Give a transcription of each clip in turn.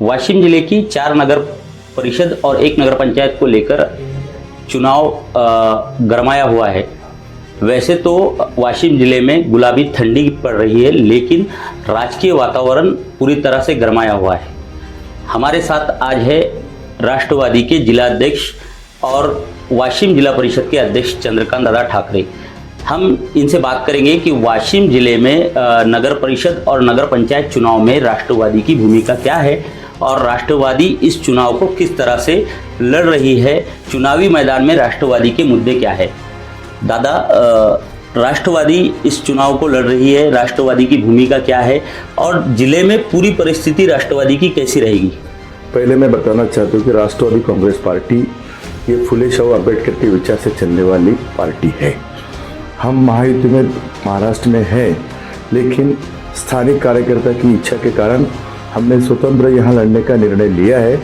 वाशिम जिले की 4 नगर परिषद और 1 नगर पंचायत को लेकर चुनाव गरमाया हुआ है। वैसे तो वाशिम जिले में गुलाबी ठंडी पड़ रही है, लेकिन राजकीय वातावरण पूरी तरह से गरमाया हुआ है। हमारे साथ आज है राष्ट्रवादी के जिलाध्यक्ष और वाशिम जिला परिषद के अध्यक्ष चंद्रकांत दादा ठाकरे। हम इनसे बात करेंगे कि वाशिम जिले में नगर परिषद और नगर पंचायत चुनाव में राष्ट्रवादी की भूमिका क्या है और राष्ट्रवादी इस चुनाव को किस तरह से लड़ रही है, चुनावी मैदान में राष्ट्रवादी के मुद्दे क्या है। दादा, राष्ट्रवादी इस चुनाव को लड़ रही है, राष्ट्रवादी की भूमिका क्या है और जिले में पूरी परिस्थिति राष्ट्रवादी की कैसी रहेगी? पहले मैं बताना चाहता हूँ कि राष्ट्रवादी कांग्रेस पार्टी ये फुले शाहू अम्बेडकर के विचार से चलने वाली पार्टी है। हम महायुति में महाराष्ट्र में हैं, लेकिन स्थानिक कार्यकर्ता की इच्छा के कारण हमने स्वतंत्र यहाँ लड़ने का निर्णय लिया है।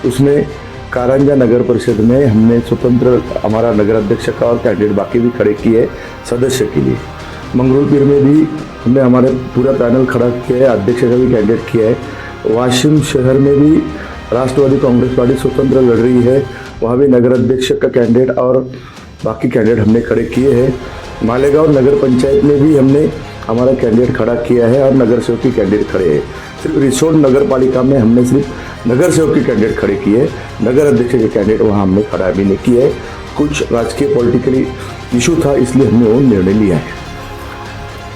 उसमें कारंजा नगर परिषद में हमने स्वतंत्र हमारा नगर अध्यक्ष का और कैंडिडेट बाकी भी खड़े किए सदस्य के लिए। मंगरूलपीर में भी हमने हमारे पूरा पैनल खड़ा किया है, अध्यक्ष का भी कैंडिडेट किया है। वाशिम शहर में भी राष्ट्रवादी कांग्रेस पार्टी स्वतंत्र लड़ रही है, वहाँ भी नगर अध्यक्ष का कैंडिडेट और बाकी कैंडिडेट हमने खड़े किए हैं। मालेगांव नगर पंचायत में भी हमने हमारा कैंडिडेट खड़ा किया है और नगर सेवक की कैंडिडेट खड़े हैं। सिर्फ रिसोर्ट नगर पालिका में हमने सिर्फ नगर सेवक की कैंडिडेट खड़े किए, नगर अध्यक्ष के कैंडिडेट वहाँ हमने खड़ा भी नहीं किए। कुछ राजकीय पॉलिटिकली इशू था, इसलिए हमने वो निर्णय लिया है।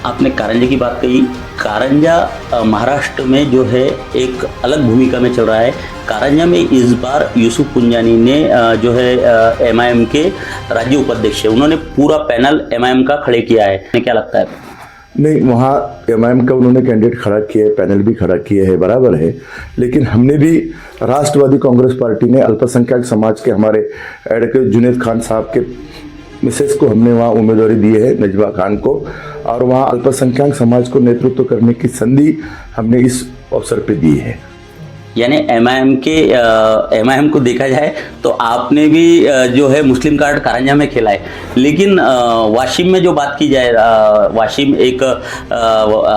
आपने कारंजा की बात कही। कारंजा महाराष्ट्र में जो है एक अलग भूमिका में चल रहा है। कारंजा में इस बार यूसुफ पुंजानी ने जो है एमआईएम के राज्य उपाध्यक्ष है, उन्होंने पूरा पैनल एमआईएम का खड़े किया है। क्या लगता है? नहीं, वहाँ एमआईएम का उन्होंने कैंडिडेट खड़ा किया है, पैनल भी खड़ा किया है, बराबर है। लेकिन हमने भी राष्ट्रवादी कांग्रेस पार्टी ने अल्पसंख्यक समाज के हमारे एडवोकेट जुनेद खान साहब के मिसेस को हमने वहाँ उम्मीदवारी दी है, नजमा खान को, और वहाँ अल्पसंख्यक समाज को नेतृत्व करने की संधि हमने इस अवसर पे दी है। यानी एमआईएम को देखा जाए तो आपने भी जो है मुस्लिम कार्ड कारंजा में खेला है, लेकिन वाशिम में जो बात की जाए, वाशिम एक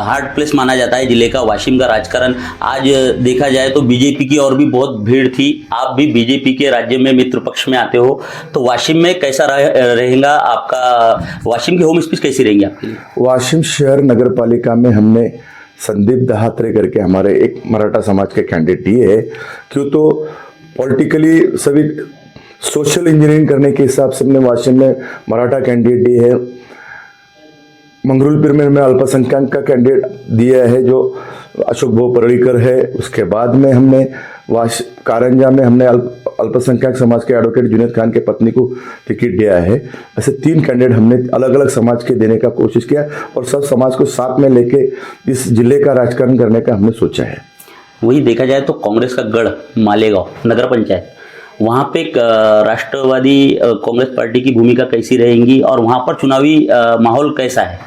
हार्ड प्लेस माना जाता है जिले का। वाशिम का राजकारण आज देखा जाए तो बीजेपी की और भी बहुत भीड़ थी। आप भी बीजेपी के राज्य में मित्र पक्ष में आते हो, तो वाशिम में कैसा रहेगा आपका? वाशिम की होम स्पीच कैसी रहेंगी आपके लिए? वाशिम शहर नगर पालिका में हमने संदीप दहात्रे करके हमारे एक मराठा समाज के कैंडिडेट दिए है। क्यों तो पॉलिटिकली सभी सोशल इंजीनियरिंग करने के हिसाब से हमने वाशिम में मराठा कैंडिडेट दिए है। मंगरूलपीर में हमने अल्पसंख्यक का कैंडिडेट दिया है जो अशोक भाऊ पर्रिकर है। उसके बाद में हमने कारंजा में हमने अल्पसंख्यक समाज के एडवोकेट जुनेद खान के पत्नी को टिकट दिया है। ऐसे 3 कैंडिडेट हमने अलग अलग समाज के देने का कोशिश किया और सब समाज को साथ में लेके इस जिले का राजकारण करने का हमने सोचा है। वही देखा जाए तो कांग्रेस का गढ़ मालेगांव नगर पंचायत, वहाँ पे राष्ट्रवादी कांग्रेस पार्टी की भूमिका कैसी रहेगी और वहाँ पर चुनावी माहौल कैसा है?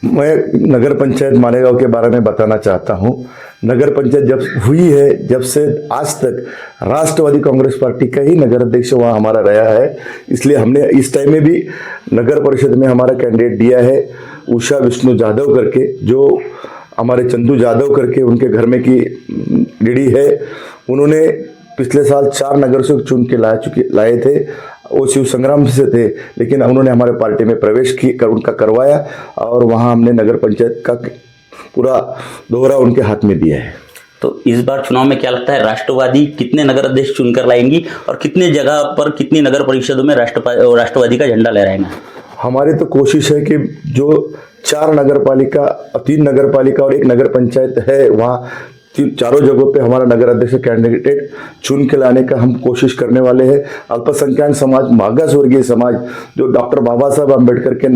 मैं नगर पंचायत मालेगांव के बारे में बताना चाहता हूँ। नगर पंचायत जब हुई है, जब से आज तक राष्ट्रवादी कांग्रेस पार्टी का ही नगर अध्यक्ष वहाँ हमारा रहा है, इसलिए हमने इस टाइम में भी नगर परिषद में हमारा कैंडिडेट दिया है उषा विष्णु जाधव करके, जो हमारे चंदू जाधव करके उनके घर में की लेडी है। उन्होंने पिछले साल 4 नगर सेवक चुन के लाए थे, वो शिव संग्राम से थे, लेकिन उन्होंने हमारे पार्टी में प्रवेश उनका करवाया और वहाँ हमने नगर पंचायत का पूरा दोहरा उनके हाथ में दिया है। तो इस बार चुनाव में क्या लगता है, राष्ट्रवादी कितने नगर अध्यक्ष चुनकर लाएंगी और कितने जगह पर, कितनी नगर परिषदों में राष्ट्रवादी का झंडा लहराएंगे? हमारी तो कोशिश है कि जो 4 नगर पालिका, 3 नगर पालिका और 1 नगर पंचायत है, वहाँ चारों जगहों पे हमारा नगर अध्यक्ष कैंडिडेट चुन के लाने का हम कोशिश करने वाले हैं। अल्पसंख्यक समाज, मागास वर्गीय समाज, जो डॉक्टर बाबा साहब अम्बेडकर के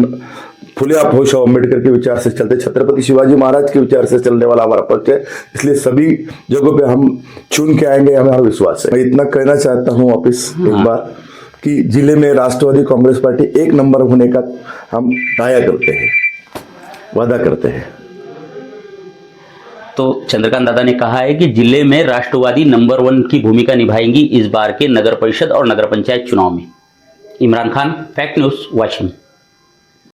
फुले शाहू अम्बेडकर के विचार से चलते, छत्रपति शिवाजी महाराज के विचार से चलने वाला हमारा पक्ष है, इसलिए सभी जगहों पे हम चुन के आएंगे, हमारा विश्वास है। मैं इतना कहना चाहता हूँ वापिस एक बार कि जिले में राष्ट्रवादी कांग्रेस पार्टी 1 नंबर होने का हम दाया करते हैं, वादा करते हैं। तो चंद्रकांत दादा ने कहा है कि जिले में राष्ट्रवादी नंबर 1 की भूमिका निभाएंगी इस बार के नगर परिषद और नगर पंचायत चुनाव में। Imran Khan, fact news, Washim.